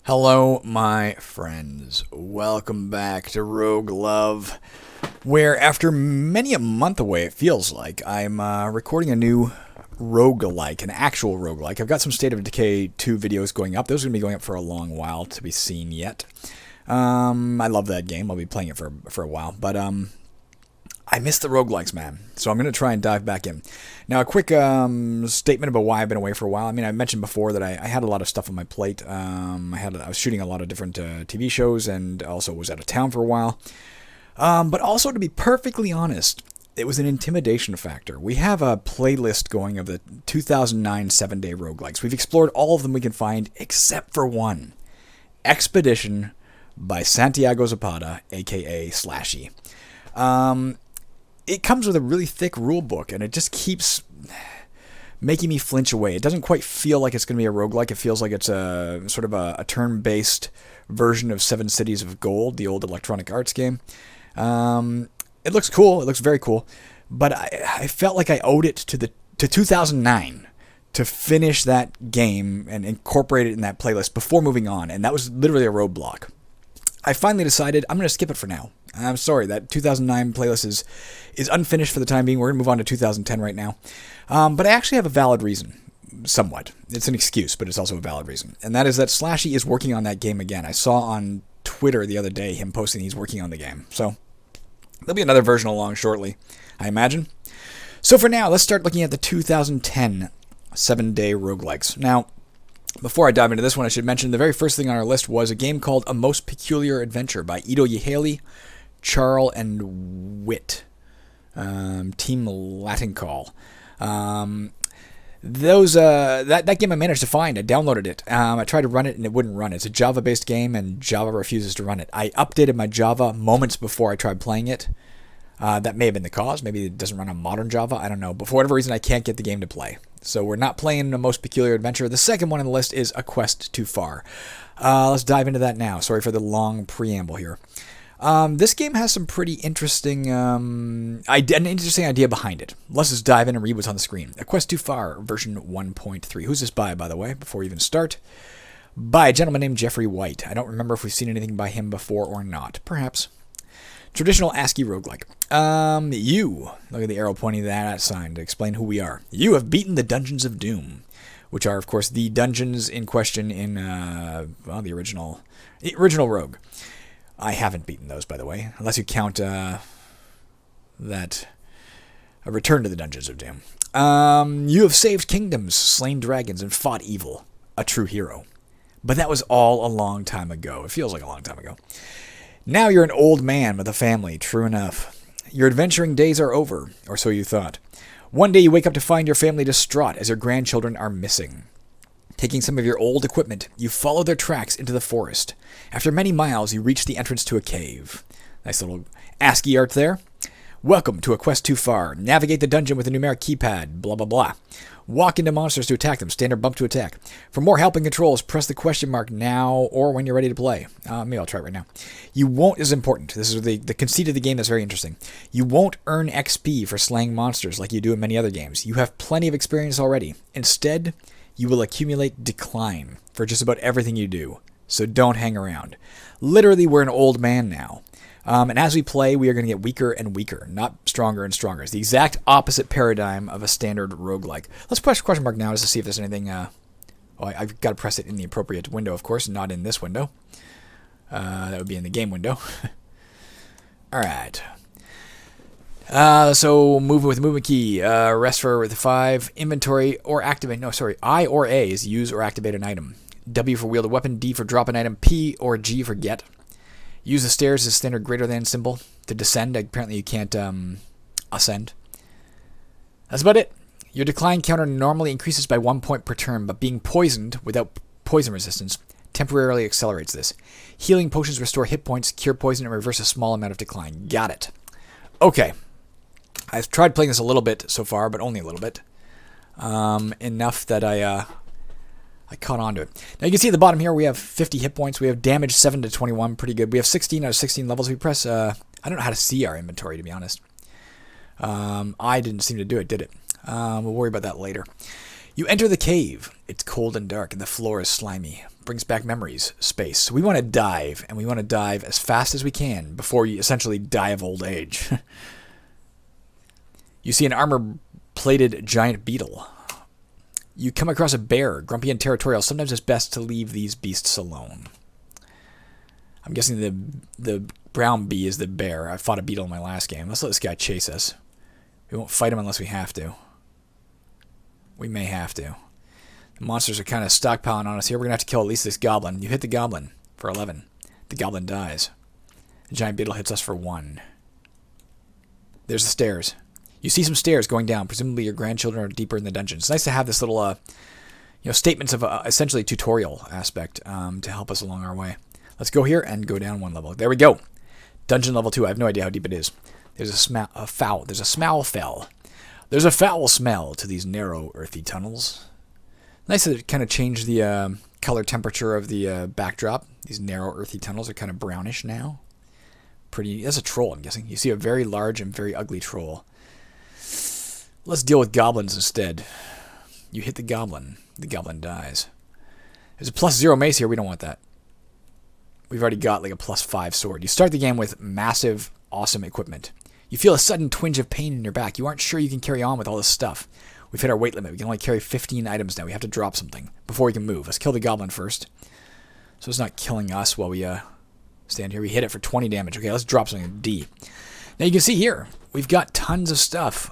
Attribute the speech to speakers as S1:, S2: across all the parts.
S1: Hello, my friends. Welcome back to Rogue Love, where after many a month away, it feels like, I'm recording a new roguelike, an actual roguelike. I've got some State of Decay 2 videos going up. Those are going to be going up for a long while to be seen yet. I love that game. I'll be playing it for a while, but I miss the roguelikes, man. So I'm going to try and dive back in. Now, a quick statement about why I've been away for a while. I mean, I mentioned before that I had a lot of stuff on my plate. I was shooting a lot of different TV shows and also was out of town for a while. But also, to be perfectly honest, it was an intimidation factor. We have a playlist going of the 2009 7-day roguelikes. We've explored all of them we can find except for one. Expedition by Santiago Zapata, a.k.a. Slashy. It comes with a really thick rule book, and it just keeps making me flinch away. It doesn't quite feel like it's going to be a roguelike. It feels like it's a sort of a turn-based version of Seven Cities of Gold, the old Electronic Arts game. It looks cool. It looks very cool. But I felt like I owed it to 2009 to finish that game and incorporate it in that playlist before moving on, and that was literally a roadblock. I finally decided I'm going to skip it for now. I'm sorry, that 2009 playlist is unfinished for the time being. We're going to move on to 2010 right now. But I actually have a valid reason, somewhat. It's an excuse, but it's also a valid reason. And that is that Slashy is working on that game again. I saw on Twitter the other day him posting he's working on the game. So there'll be another version along shortly, I imagine. So for now, let's start looking at the 2010 7-day roguelikes. Now, before I dive into this one, I should mention the very first thing on our list was a game called A Most Peculiar Adventure by Ido Yeheli, Charl, and Wit. Team Latin Call. That game I managed to find. I downloaded it. I tried to run it and it wouldn't run. It's a Java-based game and Java refuses to run it. I updated my Java moments before I tried playing it. That may have been the cause. Maybe it doesn't run on modern Java. I don't know. But for whatever reason, I can't get the game to play. So we're not playing A Most Peculiar Adventure. The second one on the list is A Quest Too Far. Let's dive into that now. Sorry for the long preamble here. This game has some pretty interesting, an interesting idea behind it. Let's just dive in and read what's on the screen. A Quest Too Far, version 1.3. Who's this by the way, before we even start? By a gentleman named Geoffrey White. I don't remember if we've seen anything by him before or not. Perhaps. Traditional ASCII roguelike. Look at the arrow pointing to that sign to explain who we are. You have beaten the Dungeons of Doom, which are, of course, the dungeons in question in, the original Rogue. I haven't beaten those, by the way, unless you count a Return to the Dungeons of Doom. You have saved kingdoms, slain dragons, and fought evil. A true hero. But that was all a long time ago. It feels like a long time ago. Now you're an old man with a family, true enough. Your adventuring days are over, or so you thought. One day you wake up to find your family distraught as your grandchildren are missing. Taking some of your old equipment, you follow their tracks into the forest. After many miles, you reach the entrance to a cave. Nice little ASCII art there. Welcome to A Quest Too Far. Navigate the dungeon with a numeric keypad, blah blah blah. Walk into monsters to attack them, standard bump to attack. For more help and controls, press the question mark now or when you're ready to play. Maybe I'll try it right now. You won't, is important. This is the conceit of the game that's very interesting. You won't earn XP for slaying monsters like you do in many other games. You have plenty of experience already. Instead, you will accumulate decline for just about everything you do. So don't hang around. Literally, we're an old man now. And as we play, we are going to get weaker and weaker, not stronger and stronger. It's the exact opposite paradigm of a standard roguelike. Let's press question mark now just to see if there's anything. I've got to press it in the appropriate window, of course, not in this window. That would be in the game window. All right. So move with movement key. Rest for the 5. Inventory or activate. No, sorry. I or A is use or activate an item. W for wield a weapon. D for drop an item. P or G for get. Use the stairs as standard greater than symbol to descend. Apparently you can't ascend. That's about it. Your decline counter normally increases by 1 point per turn, but being poisoned without poison resistance temporarily accelerates this. Healing potions restore hit points, cure poison, and reverse a small amount of decline. Got it. Okay. I've tried playing this a little bit so far, but only a little bit. Enough that I caught on to it. Now you can see at the bottom here we have 50 hit points. We have damage 7 to 21, pretty good. We have 16 out of 16 levels. We press, I don't know how to see our inventory, to be honest. I didn't seem to do it, did it? We'll worry about that later. You enter the cave. It's cold and dark, and the floor is slimy. Brings back memories, space. So we want to dive, and we want to dive as fast as we can before you essentially die of old age. You see an armor-plated giant beetle. You come across a bear, grumpy and territorial. Sometimes it's best to leave these beasts alone. I'm guessing the brown bee is the bear. I fought a beetle in my last game. Let's let this guy chase us. We won't fight him unless we have to. We may have to. The monsters are kind of stockpiling on us here. We're going to have to kill at least this goblin. You hit the goblin for 11. The goblin dies. The giant beetle hits us for 1. There's the stairs. You see some stairs going down. Presumably your grandchildren are deeper in the dungeon. It's nice to have this little statements of essentially tutorial aspect to help us along our way. Let's go here and go down 1 level. There we go. Dungeon level 2. I have no idea how deep it is. There's a foul. There's a smell fell. There's a foul smell to these narrow, earthy tunnels. Nice that it kind of changed the color temperature of the backdrop. These narrow, earthy tunnels are kind of brownish now. Pretty. That's a troll, I'm guessing. You see a very large and very ugly troll. Let's deal with goblins instead. You hit the goblin. The goblin dies. There's a +0 mace here. We don't want that. We've already got like a +5 sword. You start the game with massive, awesome equipment. You feel a sudden twinge of pain in your back. You aren't sure you can carry on with all this stuff. We've hit our weight limit. We can only carry 15 items now. We have to drop something before we can move. Let's kill the goblin first. So it's not killing us while we stand here. We hit it for 20 damage. Okay, let's drop something. D. Now you can see here, we've got tons of stuff.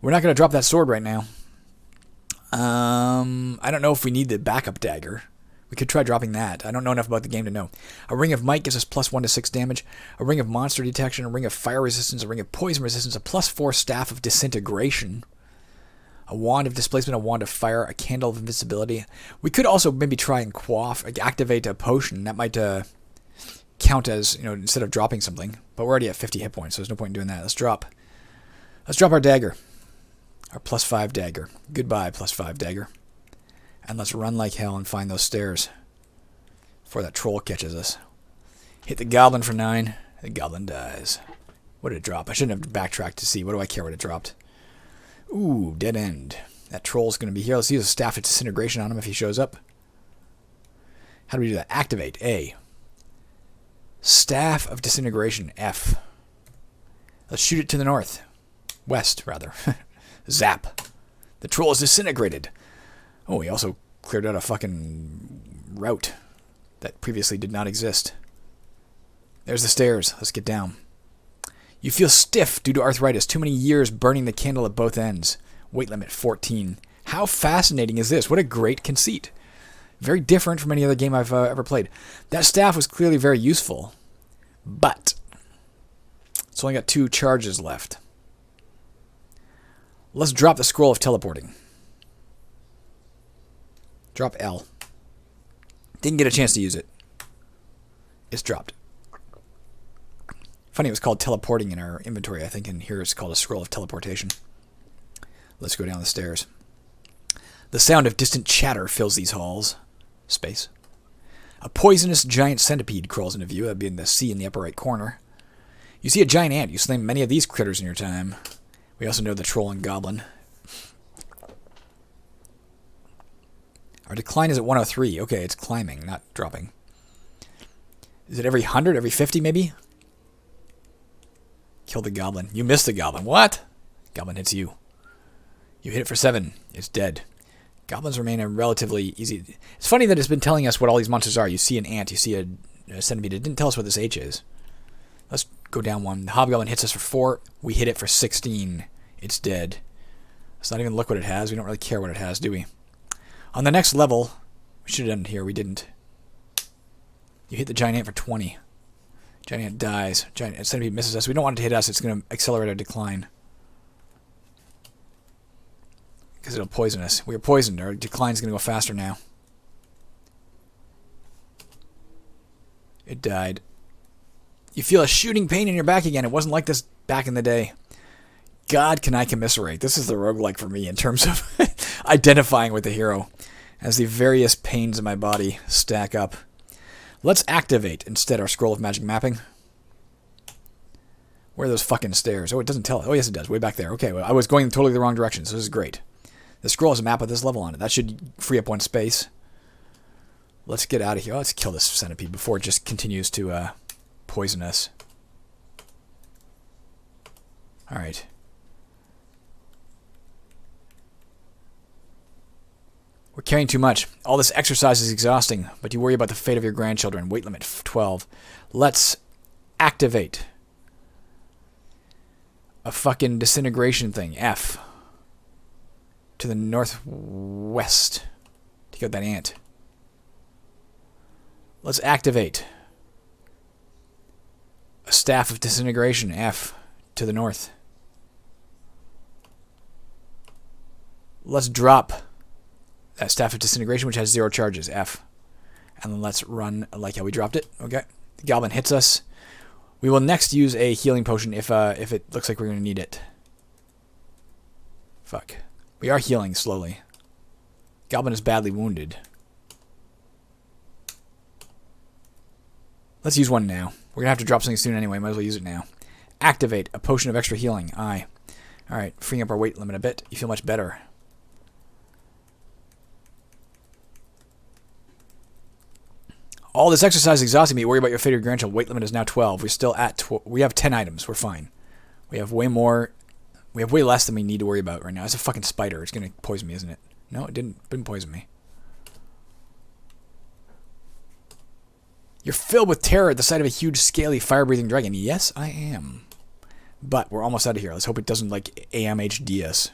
S1: We're not going to drop that sword right now. I don't know if we need the backup dagger. We could try dropping that. I don't know enough about the game to know. A ring of might gives us +1 to 6 damage. A ring of monster detection. A ring of fire resistance. A ring of poison resistance. A +4 staff of disintegration. A wand of displacement. A wand of fire. A candle of invincibility. We could also maybe try and activate a potion. That might count as, instead of dropping something. But we're already at 50 hit points, so there's no point in doing that. Let's drop our dagger. Our +5 dagger. Goodbye, +5 dagger. And let's run like hell and find those stairs before that troll catches us. Hit the goblin for 9. The goblin dies. What did it drop? I shouldn't have backtracked to see. What do I care what it dropped? Ooh, dead end. That troll's going to be here. Let's use a staff of disintegration on him if he shows up. How do we do that? Activate. A. Staff of disintegration. F. Let's shoot it to the north. West, rather. Zap. The troll is disintegrated. Oh, he also cleared out a fucking route that previously did not exist. There's the stairs. Let's get down. You feel stiff due to arthritis. Too many years burning the candle at both ends. Weight limit 14. How fascinating is this? What a great conceit. Very different from any other game I've ever played. That staff was clearly very useful, but it's only got 2 charges left. Let's drop the scroll of teleporting. Drop L. Didn't get a chance to use it. It's dropped. Funny, it was called teleporting in our inventory, I think, and here it's called a scroll of teleportation. Let's go down the stairs. The sound of distant chatter fills these halls. Space. A poisonous giant centipede crawls into view. That'd be in the C in the upper right corner. You see a giant ant. You slain many of these critters in your time. We also know the troll and goblin. Our decline is at 103. Okay, it's climbing, not dropping. Is it every 100, every 50 maybe? Kill the goblin. You missed the goblin. What? Goblin hits you. You hit it for 7. It's dead. Goblins remain a relatively easy... It's funny that it's been telling us what all these monsters are. You see an ant, you see a centipede. It didn't tell us what this H is. Let's go down 1. The hobgoblin hits us for 4. We hit it for 16. It's dead. Let's not even look what it has. We don't really care what it has, do we? On the next level, we should have done it here. We didn't. You hit the giant ant for 20. Giant ant dies. Giant centipede misses us. We don't want it to hit us. It's going to accelerate our decline. Because it'll poison us. We are poisoned. Our decline's going to go faster now. It died. You feel a shooting pain in your back again. It wasn't like this back in the day. God, can I commiserate. This is the roguelike for me in terms of identifying with the hero as the various pains in my body stack up. Let's activate instead our scroll of magic mapping. Where are those fucking stairs? Oh, it doesn't tell. Oh, yes, it does. Way back there. Okay, well, I was going totally the wrong direction, so this is great. The scroll has a map with this level on it. That should free up 1 space. Let's get out of here. Oh, let's kill this centipede before it just continues to poison us. Alright. We're carrying too much. All this exercise is exhausting, but you worry about the fate of your grandchildren. Weight limit 12. Let's activate a fucking disintegration thing. F. To the northwest. Take out that ant. Let's activate a staff of disintegration. F. To the north. Let's drop that staff of disintegration, which has 0 charges. F. And then let's run like how we dropped it. Okay. The goblin hits us. We will next use a healing potion if it looks like we're going to need it. Fuck. We are healing slowly. Goblin is badly wounded. Let's use one now. We're going to have to drop something soon anyway. Might as well use it now. Activate a potion of extra healing. Aye. Alright, freeing up our weight limit a bit. You feel much better. All this exercise is exhausting me. Worry about your fate of your grandchild. Weight limit is now 12. We're still at we have 10 items. We're fine. We have way more. We have way less than we need to worry about right now. It's a fucking spider. It's going to poison me, isn't it? No, it didn't poison me. You're filled with terror at the sight of a huge, scaly, fire-breathing dragon. Yes, I am. But we're almost out of here. Let's hope it doesn't, like, AMHD us.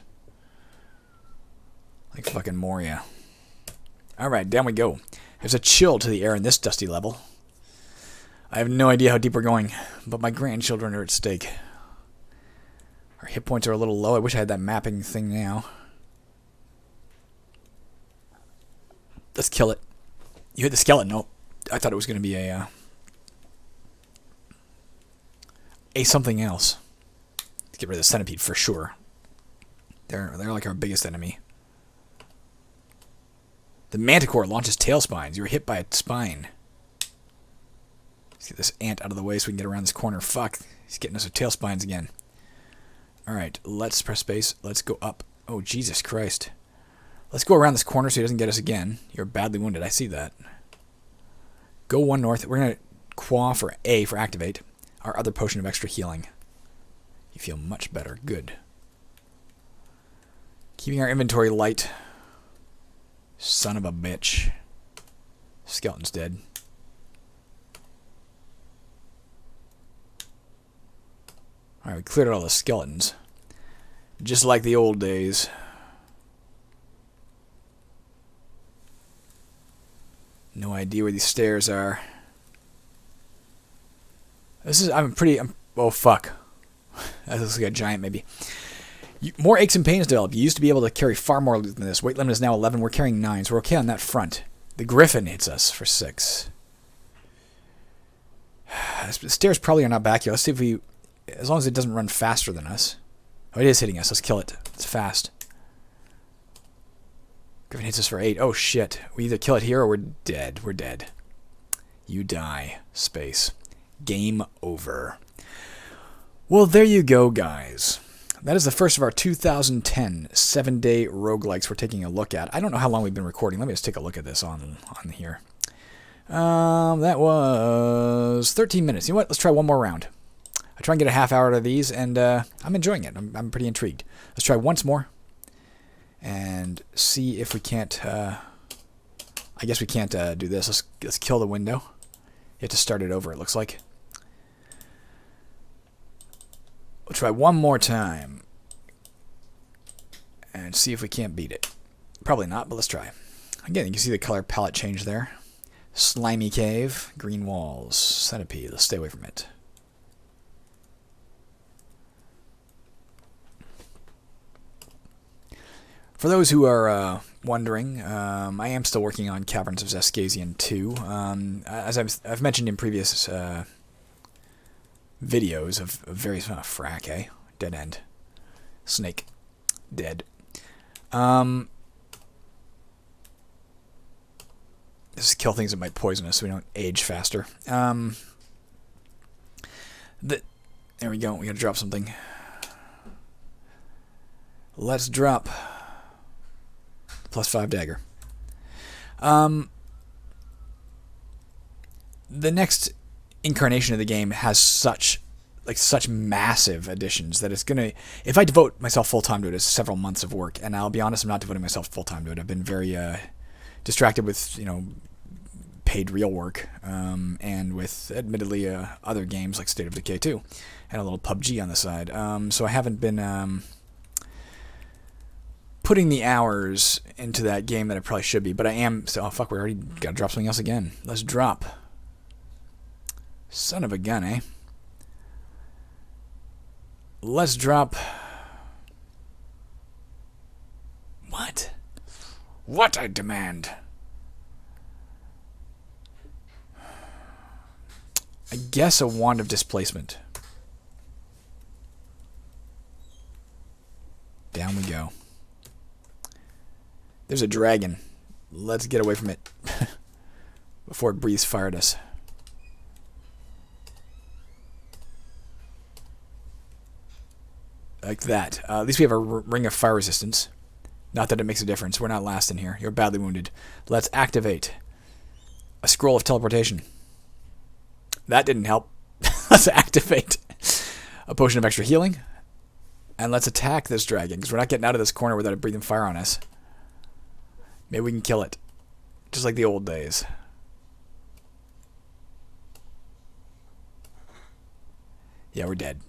S1: Like fucking Moria. Alright, down we go. There's a chill to the air in this dusty level. I have no idea how deep we're going, but my grandchildren are at stake. Our hit points are a little low. I wish I had that mapping thing now. Let's kill it. You hit the skeleton. No, I thought it was going to be a something else. Let's get rid of the centipede for sure. They're like our biggest enemy. The manticore launches tail spines. You were hit by a spine. Let's get this ant out of the way so we can get around this corner. Fuck. He's getting us with tail spines again. Alright, let's press space. Let's go up. Oh, Jesus Christ. Let's go around this corner so he doesn't get us again. You're badly wounded. I see that. Go 1 north. We're going to qua for A for activate. Our other potion of extra healing. You feel much better. Good. Keeping our inventory light. Son of a bitch. Skeleton's dead. Alright, we cleared out all the skeletons. Just like the old days. No idea where these stairs are. This is, oh fuck. That looks like a giant maybe. More aches and pains develop. You used to be able to carry far more loot than this. Weight limit is now 11. We're carrying 9, so we're okay on that front. The griffin hits us for 6. The stairs probably are not back here. Let's see if we... As long as it doesn't run faster than us. Oh, it is hitting us. Let's kill it. It's fast. Griffin hits us for 8. Oh, shit. We either kill it here or we're dead. We're dead. You die. Space. Game over. Well, there you go, guys. That is the first of our 2010 7-day roguelikes we're taking a look at. I don't know how long we've been recording. Let me just take a look at this on here. That was 13 minutes. You know what? Let's try one more round. I try and get a half hour out of these, and I'm enjoying it. I'm pretty intrigued. Let's try once more and see if we can't... I guess we can't do this. Let's kill the window. You have to start it over, it looks like. We'll try one more time and see if we can't beat it. Probably not, but let's try. Again, you can see the color palette change there. Slimy cave, green walls, centipede. Let's stay away from it. For those who are wondering, I am still working on Caverns of Zescasian 2. As I've mentioned in previous videos of various frack, eh? Dead end. Snake. Dead. Just kill things that might poison us so we don't age faster. There we go. We gotta drop something. Let's drop +5 dagger. The next incarnation of the game has such massive additions that it's gonna, if I devote myself full time to it, it's several months of work. And I'll be honest, I'm not devoting myself full time to it. I've been very distracted with paid real work, and with admittedly other games like State of Decay 2 and a little PUBG on the side. So I haven't been putting the hours into that game that I probably should be, but I am. So, oh fuck, we already got to drop something else again. Let's drop. Son of a gun, eh? Let's drop. What? What I demand. I guess a wand of displacement. Down we go. There's a dragon. Let's get away from it before it breathes fire at us. Like that. At least we have a ring of fire resistance. Not that it makes a difference. We're not last in here. You're badly wounded. Let's activate a scroll of teleportation. That didn't help. Let's activate a potion of extra healing. And let's attack this dragon, because we're not getting out of this corner without it breathing fire on us. Maybe we can kill it. Just like the old days. Yeah, we're dead.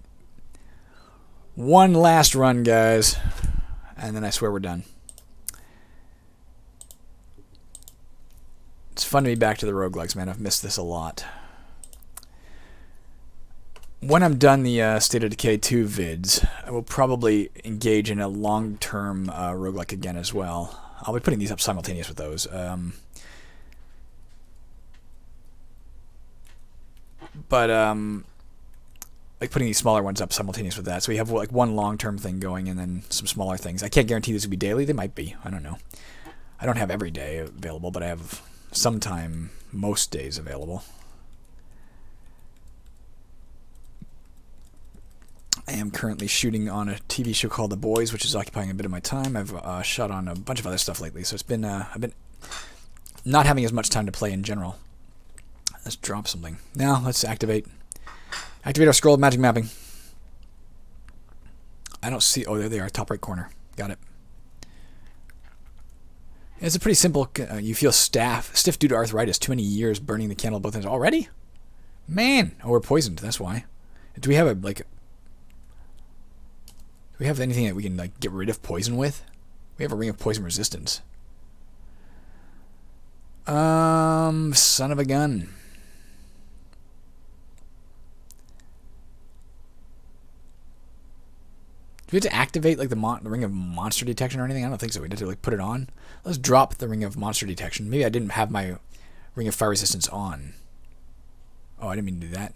S1: One last run, guys. And then I swear we're done. It's fun to be back to the roguelikes, man. I've missed this a lot. When I'm done the State of Decay 2 vids, I will probably engage in a long-term roguelike again as well. I'll be putting these up simultaneous with those. Like putting these smaller ones up simultaneous with that. So we have like one long-term thing going and then some smaller things. I can't guarantee these will be daily. They might be. I don't know. I don't have every day available, but I have sometime most days available. I am currently shooting on a TV show called The Boys, which is occupying a bit of my time. I've shot on a bunch of other stuff lately, so it's been I've been not having as much time to play in general. Let's drop something. Now let's activate our scroll of magic mapping. I don't see. Oh, there they are, top right corner. Got it. It's a pretty simple. You feel stiff due to arthritis. Too many years burning the candle both ends. Already? Man, oh, we're poisoned. That's why. Do we have do we have anything that we can like get rid of poison with? We have a ring of poison resistance. Son of a gun. Do we have to activate like the ring of monster detection or anything? I don't think so. We have to like put it on. Let's drop the ring of monster detection. Maybe I didn't have my ring of fire resistance on. Oh, I didn't mean to do that.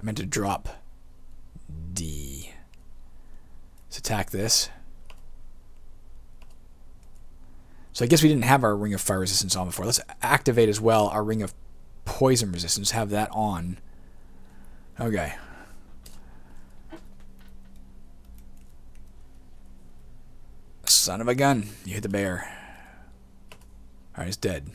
S1: I meant to drop D. Let's attack this. So I guess we didn't have our ring of fire resistance on before. Let's activate as well our ring of poison resistance. Have that on. Okay. Son of a gun. You hit the bear. Alright, he's dead.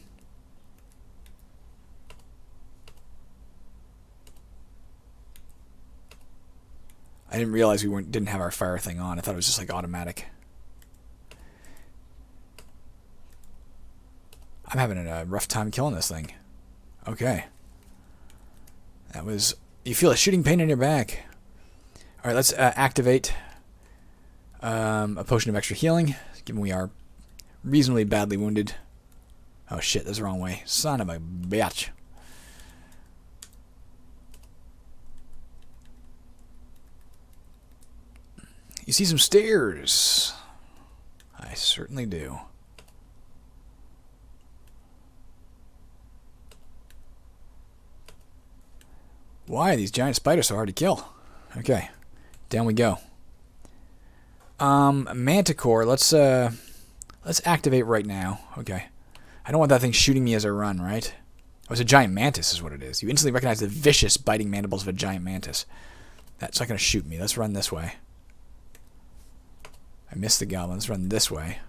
S1: I didn't realize we didn't have our fire thing on. I thought it was just like automatic. I'm having a rough time killing this thing. Okay. That was... You feel a shooting pain in your back. Alright, let's activate a potion of extra healing, given we are reasonably badly wounded. Oh shit, that's the wrong way. Son of a bitch. You see some stairs. I certainly do. Why are these giant spiders so hard to kill? Okay, down we go. Manticore, let's activate right now. Okay. I don't want that thing shooting me as I run, right? Oh, it's a giant mantis is what it is. You instantly recognize the vicious biting mandibles of a giant mantis. That's not going to shoot me. Let's run this way. I missed the goblin. Let's run this way.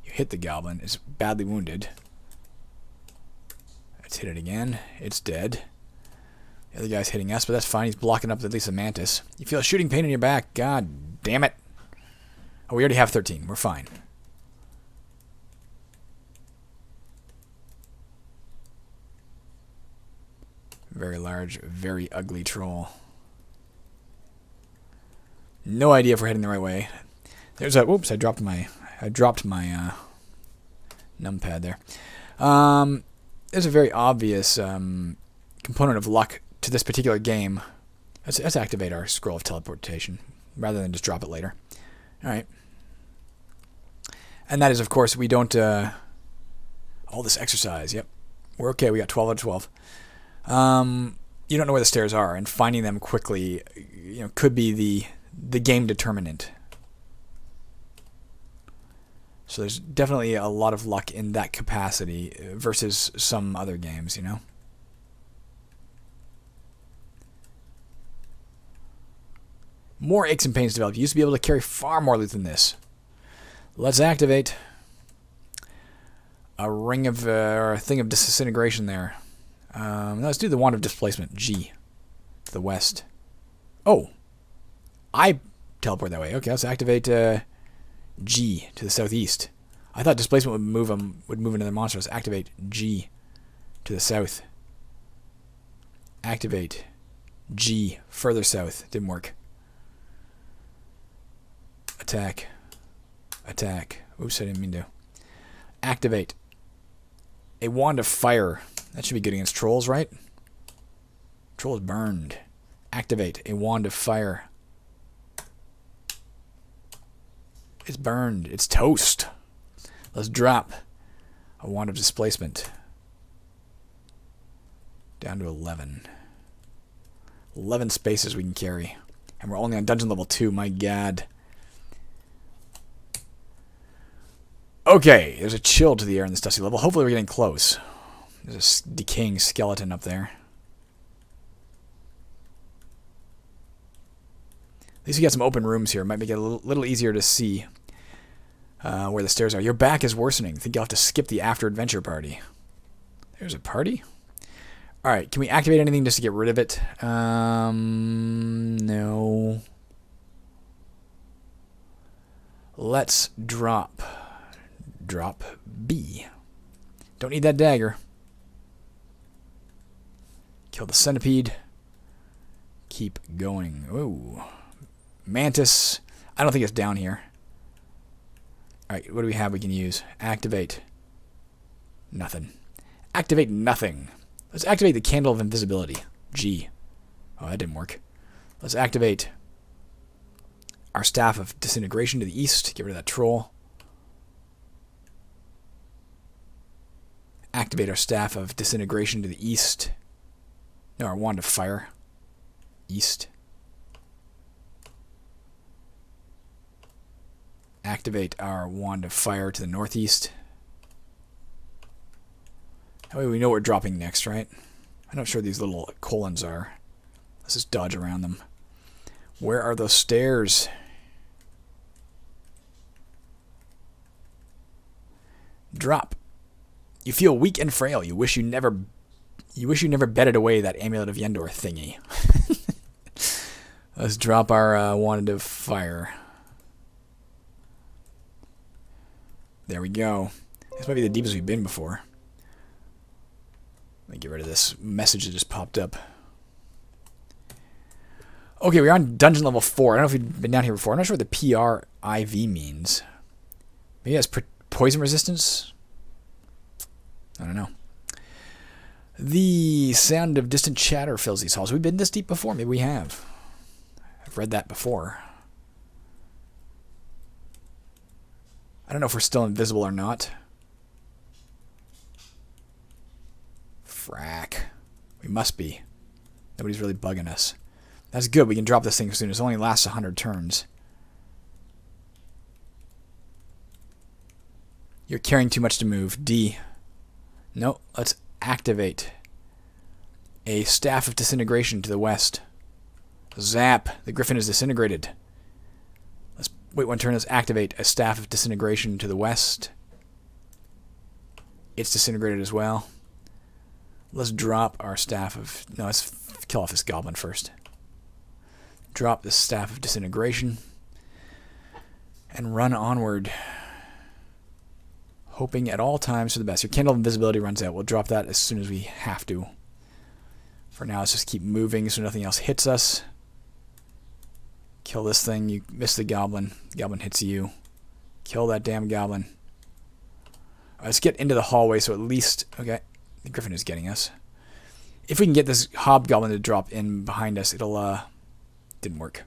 S1: You hit the goblin. It's badly wounded. Let's hit it again. It's dead. The other guy's hitting us, but that's fine. He's blocking up at least a mantis. You feel a shooting pain in your back. God damn it. Oh, we already have 13. We're fine. Very large, very ugly troll. No idea if we're heading the right way. There's a... Whoops, I dropped my numpad there. There's a very obvious component of luck to this particular game. Let's activate our scroll of teleportation rather than just drop it later. All right. And that is, of course, we don't... all this exercise, yep. We're okay, we got 12 out of 12. You don't know where the stairs are, and finding them quickly, could be the game determinant. So there's definitely a lot of luck in that capacity versus some other games, More aches and pains developed. You used to be able to carry far more loot than this. Let's activate a ring of or a thing of disintegration there. Let's do the wand of displacement, G, to the west. Oh, I teleport that way. Okay, let's activate G to the southeast. I thought displacement would move another monster. Let's activate G to the south. Activate G further south. Didn't work. Attack. Attack. Oops, I didn't mean to. Activate a wand of fire. That should be good against trolls, right? Troll is burned. Activate a wand of fire. It's burned. It's toast. Let's drop a wand of displacement. Down to 11. 11 spaces we can carry. And we're only on dungeon level 2. My god. Okay, there's a chill to the air in this dusty level. Hopefully we're getting close. There's a decaying skeleton up there. At least we got some open rooms here. Might make it a little easier to see where the stairs are. Your back is worsening. I think you'll have to skip the after-adventure party. There's a party? Alright, can we activate anything just to get rid of it? No. Let's drop B. Don't need that dagger. Kill the centipede. Keep going. Ooh. Mantis. I don't think it's down here. Alright, what do we have we can use? Activate. Nothing. Activate nothing. Let's activate the Candle of Invisibility. G. Oh, that didn't work. Let's activate our Staff of Disintegration to the east. Get rid of that troll. Activate our Staff of Disintegration to the east. No, our Wand of Fire. East. Activate our Wand of Fire to the northeast. That way we know what we're dropping next, right? I'm not sure these little colons are. Let's just dodge around them. Where are those stairs? Drop. You feel weak and frail. You wish you never bedded away that Amulet of Yendor thingy. Let's drop our Wand of Fire. There we go. This might be the deepest we've been before. Let me get rid of this message that just popped up. Okay, we're on dungeon level 4. I don't know if we've been down here before. I'm not sure what the PRIV means. Maybe it has poison resistance? I don't know. The sound of distant chatter fills these halls. We've been this deep before. Maybe we have. I've read that before. I don't know if we're still invisible or not. Frack. We must be. Nobody's really bugging us. That's good. We can drop this thing soon. It only lasts 100 turns. You're carrying too much to move. D. No, let's activate a Staff of Disintegration to the west. Zap. The griffin is disintegrated. Wait one turn. Let's activate a Staff of Disintegration to the west. It's disintegrated as well. Let's drop our Staff of... No, let's kill off this goblin first. Drop the Staff of Disintegration. And run onward. Hoping at all times for the best. Your Candle of Invisibility runs out. We'll drop that as soon as we have to. For now, let's just keep moving so nothing else hits us. Kill this thing. You miss the goblin. The goblin hits you. Kill that damn goblin. Right, let's get into the hallway so at least... Okay, the griffin is getting us. If we can get this hobgoblin to drop in behind us, it'll... Didn't work.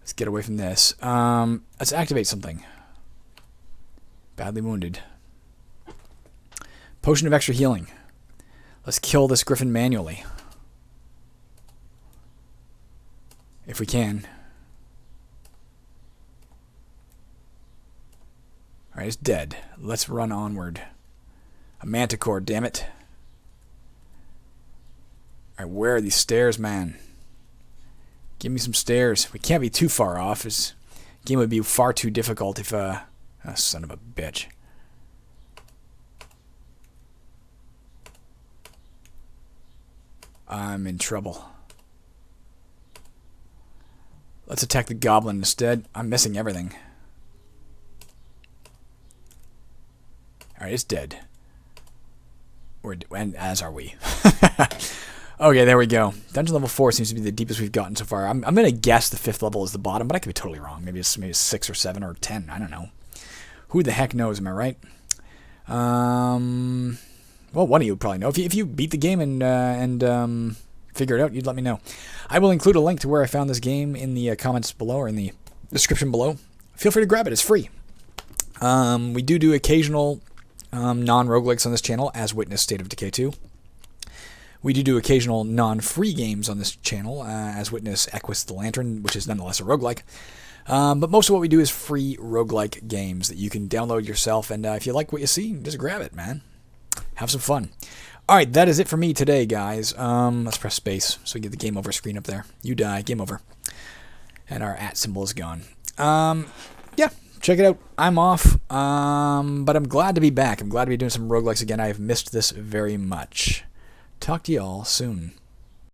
S1: Let's get away from this. Let's activate something. Badly wounded. Potion of extra healing. Let's kill this griffin manually. If we can. Alright, it's dead. Let's run onward. A manticore, damn it. Alright, where are these stairs, man? Give me some stairs. We can't be too far off. This game would be far too difficult if... Oh, son of a bitch. I'm in trouble. Let's attack the goblin instead. I'm missing everything. Alright, it's dead. And as are we. Okay, there we go. Dungeon level 4 seems to be the deepest we've gotten so far. I'm going to guess the 5th level is the bottom, but I could be totally wrong. Maybe it's 6 or 7 or 10. I don't know. Who the heck knows, am I right? Well, one of you would probably know. If you beat the game and figure it out, you'd let me know. I will include a link to where I found this game in the comments below or in the description below. Feel free to grab it. It's free. We do occasional non-roguelikes on this channel, as witness State of Decay 2. We do occasional non-free games on this channel, as witness Equus the Lantern, which is nonetheless a roguelike. But most of what we do is free roguelike games that you can download yourself, and if you like what you see, just grab it, man. Have some fun. Alright, that is it for me today, guys. Let's press space so we get the game over screen up there. You die, game over. And our @ symbol is gone. Yeah, check it out. I'm off, but I'm glad to be back. I'm glad to be doing some roguelikes again. I have missed this very much. Talk to you all soon.